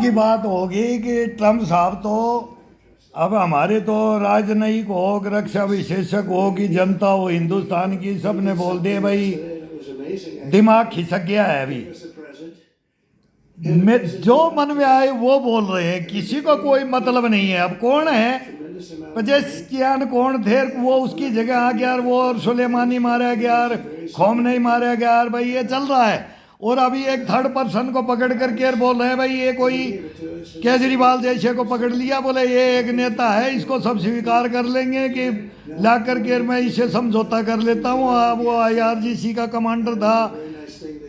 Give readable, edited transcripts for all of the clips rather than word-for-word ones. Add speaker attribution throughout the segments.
Speaker 1: की बात होगी कि ट्रम्प साहब तो अब हमारे तो राजनयिक हो, रक्षा विशेषज्ञ हो कि जनता हो हिंदुस्तान की, सब ने बोल दिए भाई दिमाग खिसक गया है अभी। मैं जो मन में आए वो बोल रहे हैं, किसी को कोई मतलब नहीं है। अब कौन है पजेशियान, कौन थे वो उसकी जगह आ गया, वो और सुलेमानी मारा गया, खोमनेई मारा गया, भाई ये चल रहा है। और अभी एक थर्ड पर्सन को पकड़ करके बोल रहे हैं भाई ये कोई केजरीवाल जैसे को पकड़ लिया, बोले ये एक नेता है, इसको सब स्वीकार कर लेंगे कि ला करके मैं इसे समझौता कर लेता हूँ। वो IRGC का कमांडर था,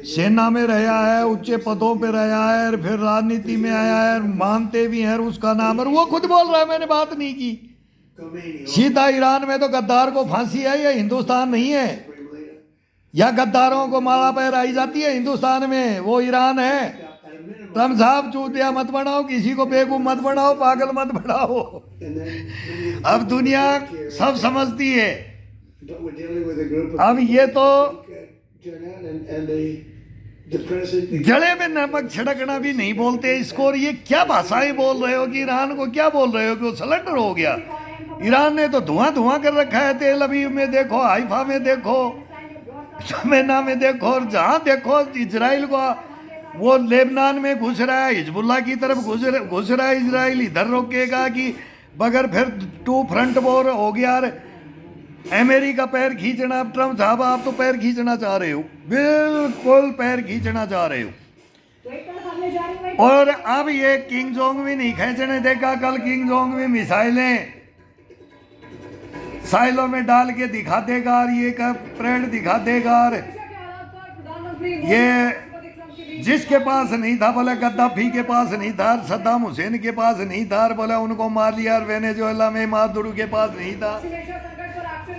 Speaker 1: सेना में रहा है, उच्च पदों पे रहा है, फिर राजनीति में आया है, मानते भी हैं उसका नाम, और वो खुद बोल रहा है मैंने बात नहीं की। सीधा ईरान में तो गद्दार को फांसी है, ये हिंदुस्तान नहीं है। या गद्दारों को माला पहराई जाती है हिंदुस्तान में, वो ईरान है। ट्रम्प साहब चूतिया मत बनाओ, किसी को बेवकूफ मत बनाओ, पागल मत बनाओ। अब दुनिया सब समझती है। अब ये तो जड़े में नमक छिड़कना भी नहीं बोलते इसको। और ये क्या भाषाएं बोल रहे हो कि ईरान को क्या बोल रहे हो कि वो सिलेंडर हो गया। ईरान ने तो धुआं धुआं कर रखा है, तेल अवीव में देखो, हाइफा में देखो, शमेना में देखो, और जहां देखो इजराइल को, वो लेबनान में घुस रहा है, हिजबुल्ला की तरफ घुस रहा है इजराइल। इधर रोकेगा कि बगैर फिर टू फ्रंट वॉर हो गया। अमेरिका पैर खींचना, ट्रम्प साहब आप तो पैर खींचना चाह रहे हो, बिल्कुल पैर खींचना चाह रहे हो। और अब ये किंग जोंग भी नहीं खींचने देगा। कल किंग जोंग भी मिसाइलें साइलों में डाल के दिखा देगा, और ये का परेड दिखा देगा। ये जिसके पास नहीं था, बोले गद्दाफी के पास नहीं था, सद्दाम हुसैन के पास नहीं था, बोले उनको मार लिया, और वेनेजुएला में मादुरो के पास नहीं था।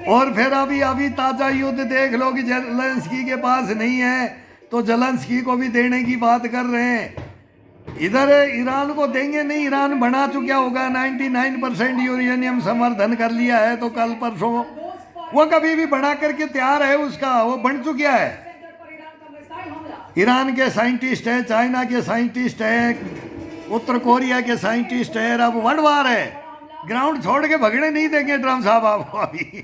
Speaker 1: और फिर अभी ताजा युद्ध देख लो कि जेलेंस्की के पास नहीं है, तो जेलेंस्की को भी देने की बात कर रहे हैं। इधर ईरान को देंगे नहीं, ईरान बना चुका होगा, 99% यूरेनियम समर्थन कर लिया है। तो कल परसों वो कभी भी बना करके तैयार है, उसका वो बन चुका है। ईरान के साइंटिस्ट है, चाइना के साइंटिस्ट है, उत्तर कोरिया के साइंटिस्ट है। अब वर्ल्ड वार है, ग्राउंड छोड़ के भगने नहीं देंगे ट्रम्प साहब आपको अभी।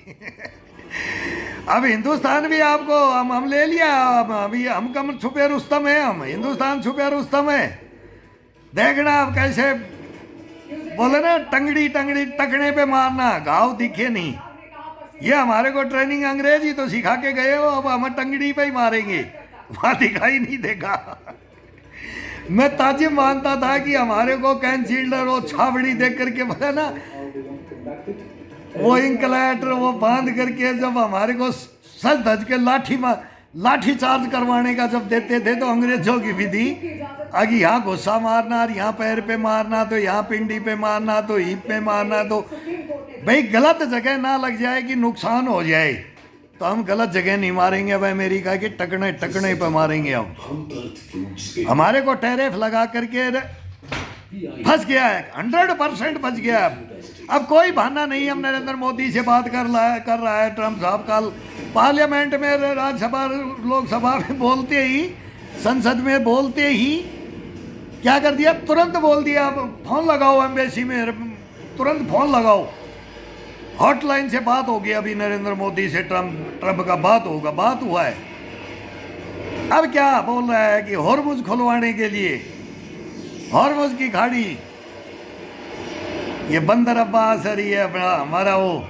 Speaker 1: अब हिंदुस्तान भी आपको हम ले लिया। अभी हम कम छुपे रुस्तम है, हम हिंदुस्तान छुपे रुस्तम है। देखना अब कैसे बोले ना, टंगड़ी टंगड़ी टकने पे मारना, घाव दिखे नहीं। ये हमारे को ट्रेनिंग अंग्रेज ही तो सिखा के गए हो, अब हम टंगड़ी पे ही मारेंगे, वहां दिखाई नहीं देगा। मैं ताजिब मानता था कि हमारे को कैंसिलर वो छाबड़ी देख करके बोला ना, वो इंकलैटर वो बांध करके जब हमारे को सज धज के लाठी चार्ज करवाने का जब देते थे, तो अंग्रेजों की विधि आगे यहाँ गुस्सा मारना, और यहाँ पैर पे मारना, तो यहाँ पिंडी पे मारना, तो हिप पे मारना। तो भाई गलत जगह ना लग जाए कि नुकसान हो जाए, तो हम गलत जगह नहीं मारेंगे। अब अमेरिका के टकने टकने पे मारेंगे। हम हमारे को टैरिफ लगा करके फंस गया है, 100% फंस गया है। अब कोई बहाना नहीं। हम नरेंद्र मोदी से बात कर रहा है ट्रम्प साहब। कल पार्लियामेंट में, राज्यसभा लोकसभा में बोलते ही, संसद में बोलते ही क्या कर दिया, तुरंत बोल दिया फोन लगाओ एम्बेसी में, तुरंत फोन लगाओ। हॉटलाइन से बात होगी अभी नरेंद्र मोदी से, ट्रम्प का बात हुआ है। अब क्या बोल रहा है कि हॉर्मुज खुलवाने के लिए, हॉर्मुज की खाड़ी, ये बंदर अब्बास है, ये हमारा वो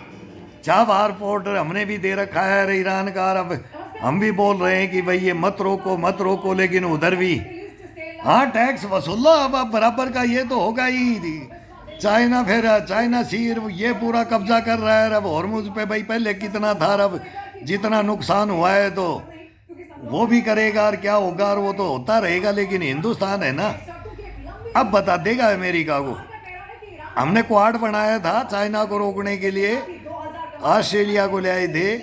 Speaker 1: चाबहार पोर्ट हमने भी दे रखा है ईरान का। अब हम भी बोल रहे हैं कि भाई ये मत रोको, लेकिन उधर भी हाँ टैक्स वसूलो। अब बराबर का ये तो होगा ही। चाइना सी ये पूरा कब्जा कर रहा है। अब हॉर्मुज पे भाई पहले कितना था, अब जितना नुकसान हुआ है तो वो भी करेगा, और क्या होगा, और वो तो होता रहेगा। लेकिन हिंदुस्तान है ना, अब बता देगा अमेरिका को। हमने क्वाड बनाया था चाइना को रोकने के लिए, ऑस्ट्रेलिया को ले आए थे,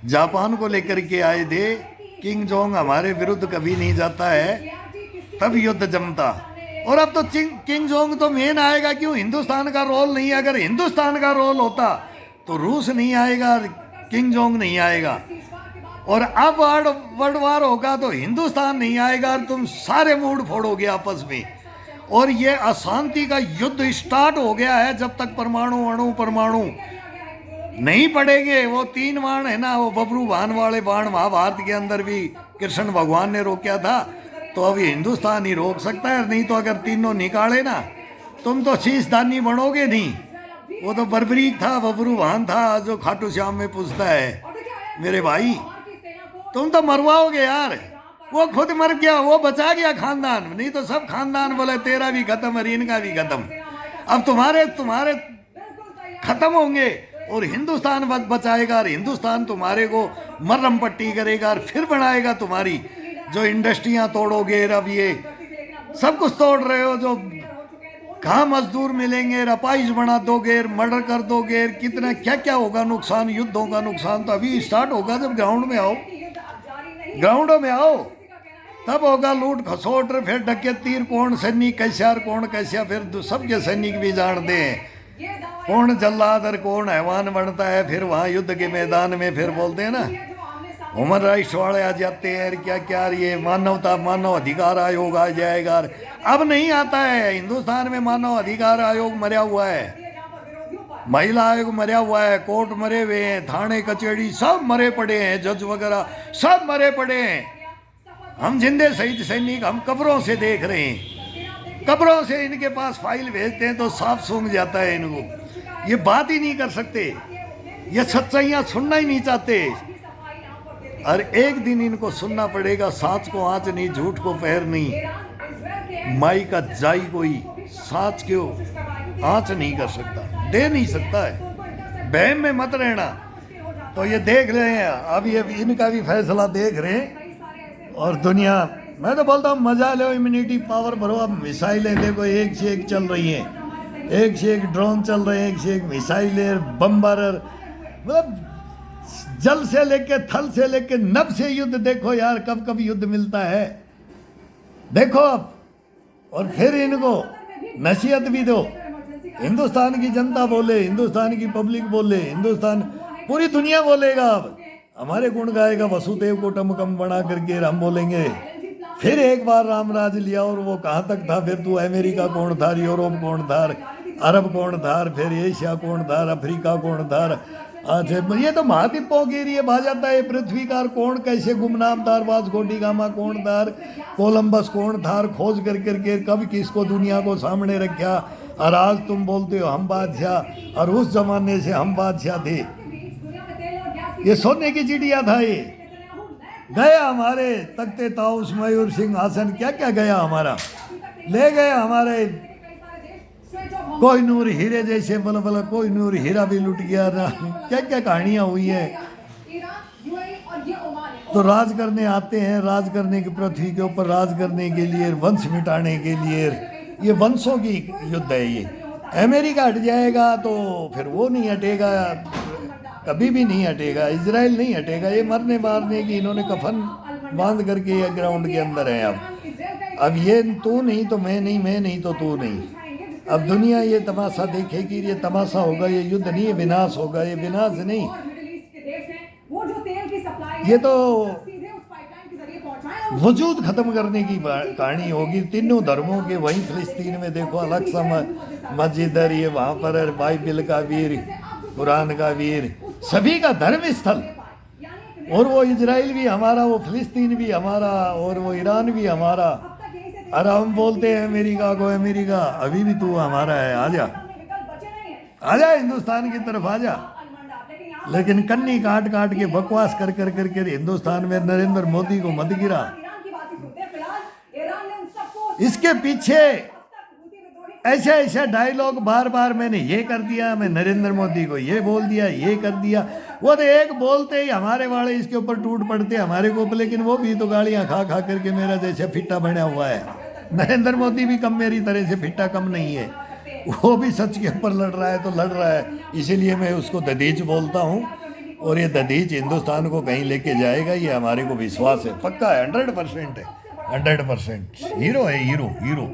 Speaker 1: जापान को लेकर के आए थे। किंग जोंग हमारे विरुद्ध कभी नहीं जाता है, तब युद्ध जमता। और अब तो किंग जोंग तो मेन आएगा। क्यों? हिंदुस्तान का रोल नहीं है। अगर हिंदुस्तान का रोल होता तो रूस नहीं आएगा, किंग जोंग नहीं आएगा। और अब वर्ल्ड वार होगा तो हिंदुस्तान नहीं आएगा और तुम सारे मूड फोड़ोगे आपस में। और ये अशांति का युद्ध स्टार्ट हो गया है। जब तक परमाणु अणु परमाणु नहीं पड़ेंगे, वो 3 बाण है ना, वो बबरू बाण वाले बाण महाभारत के अंदर भी कृष्ण भगवान ने रोका था, तो अभी हिंदुस्तान ही रोक सकता है। नहीं तो अगर तीनों निकाले ना, तुम तो शीशदानी बनोगे नहीं। वो तो बर्बरीक था, बबरू बाण था, जो खाटू श्याम में पूछता है मेरे भाई तुम तो मरवाओगे यार। वो खुद मर गया, वो बचा गया खानदान, नहीं तो सब खानदान बोले तेरा भी खत्म और इनका भी खत्म। अब तुम्हारे खत्म होंगे और हिंदुस्तान बचाएगा, और हिंदुस्तान तुम्हारे को मरहम पट्टी करेगा और फिर बनाएगा तुम्हारी। जो इंडस्ट्रियां तोड़ोगे, अब ये सब कुछ तोड़ रहे हो, जो कहाँ मजदूर मिलेंगे, रपाइश बना दोगे, मर्डर कर दोगे, कितना क्या क्या होगा नुकसान, युद्धों का नुकसान तो अभी स्टार्ट होगा। जब ग्राउंड में आओ, ग्राउंडों में आओ, तब होगा लूट खसोट, फिर डकैती, कौन सैनिक कैसा और कौन कैसा, फिर सबके सैनिक भी जानते हैं कौन जल्लाद और कौन हैवान बनता है। फिर वहाँ युद्ध के मैदान में फिर बोलते हैं ना ह्यूमन राइट्स वाले आ जाते हैं, क्या क्या ये मानव अधिकार आयोग आ जाएगा। अब नहीं आता है। हिंदुस्तान में मानव अधिकार आयोग मरा हुआ है, महिला आयोग मरा हुआ है, कोर्ट मरे हुए हैं, थाने कचहरी सब मरे पड़े हैं, जज वगैरह सब मरे पड़े हैं। हम जिंदे शहीद सैनिक हम कब्रों से देख रहे हैं, कब्रों से इनके पास फाइल भेजते हैं तो साफ सूंघ जाता है इनको। ये बात ही नहीं कर सकते, ये सच्चाइयाँ सुनना ही नहीं चाहते। और एक दिन इनको सुनना पड़ेगा, साँच को आँच नहीं, झूठ को पैर नहीं, माई का जाई कोई साँच क्यों आँच नहीं कर सकता, दे नहीं सकता है। बहम में मत रहना। तो ये देख रहे हैं, अब ये इनका भी फैसला देख रहे हैं। और दुनिया, मैं तो बोलता हूँ मजा लो, इम्यूनिटी पावर भरो। अब मिसाइलें देखो एक से एक चल रही हैं, एक से एक ड्रोन चल रहे हैं, एक से एक मिसाइलें, बम्बारर, मतलब जल से लेके थल से लेके नभ से युद्ध। देखो यार कब कब युद्ध मिलता है, देखो अब। और फिर इनको नसीहत भी दो, हिंदुस्तान की जनता बोले, हिंदुस्तान की पब्लिक बोले, हिंदुस्तान पूरी दुनिया बोलेगा। अब हमारे गुण गाएगा वसुदेव को टमकम बना करके, हम बोलेंगे फिर एक बार राम राज लिया। और वो कहाँ तक था, फिर तू अमेरिका कौन था, यूरोप कौन था, अरब कौन था, फिर एशिया कौन था, अफ्रीका कौन था। अच्छा ये तो महाद्वीपों के लिए भा जाता है पृथ्वी का। कौन कैसे गुमनाम था, वास्को डी गामा कौन था, कोलंबस कौन था, खोज कर करके कब किसको दुनिया को सामने रखा। और आज तुम बोलते हो हम बादशाह, और उस जमाने से हम बादशाह थे। ये सोने की चिड़िया था, ये गया हमारे तख्ते ताउस मयूर सिंहासन, क्या क्या गया हमारा, ले गए हमारे कोई नूर हीरे जैसे, बल कोई नूर हीरा भी लुट गया ना, क्या क्या कहानियां हुई है। तो राज करने आते हैं, राज करने की पृथ्वी के ऊपर राज करने के लिए, वंश मिटाने के लिए। ये वंशों की युद्ध है। ये अमेरिका हट जाएगा तो फिर वो नहीं हटेगा, कभी भी नहीं हटेगा, इजराइल नहीं हटेगा। ये मरने मारने की इन्होंने कफन बांध करके ये ग्राउंड के अंदर है। अब ये तू नहीं तो मैं नहीं, मैं नहीं तो तू नहीं। अब दुनिया ये तमाशा देखेगी, ये तमाशा होगा, ये युद्ध नहीं, ये विनाश होगा। ये विनाश नहीं, ये तो वजूद खत्म करने की कहानी होगी। तीनों धर्मों के, वहीं फिलिस्तीन में देखो अलग सा मस्जिद है, ये वहाँ पर बाइबिल का वीर, कुरान का वीर, सभी का धर्म स्थल। और वो इजराइल भी हमारा, वो फिलिस्तीन भी हमारा, और वो ईरान भी हमारा। और हम बोलते हैं अमेरिका को, अमेरिका अभी भी तू हमारा है, आजा आजा हिंदुस्तान की तरफ आजा। लेकिन कन्नी काट काट के बकवास कर कर करके हिंदुस्तान में नरेंद्र मोदी को मत गिरा। इसके पीछे ऐसे ऐसे डायलॉग बार बार, मैंने ये कर दिया, मैं नरेंद्र मोदी को ये बोल दिया, ये कर दिया। वो तो एक बोलते ही हमारे वाले इसके ऊपर टूट पड़ते हमारे को, लेकिन वो भी तो गालियां खा खा करके मेरा जैसे फिट्टा बना हुआ है। नरेंद्र मोदी भी कम मेरी तरह से फिट्टा कम नहीं है, वो भी सच के ऊपर लड़ रहा है तो लड़ रहा है। इसीलिए मैं उसको ददीज बोलता हूँ। और ये ददीज हिंदुस्तान को कहीं लेके जाएगा, ये हमारे को विश्वास है, पक्का है, 100% है, 100%। हीरो है, हीरो हीरो।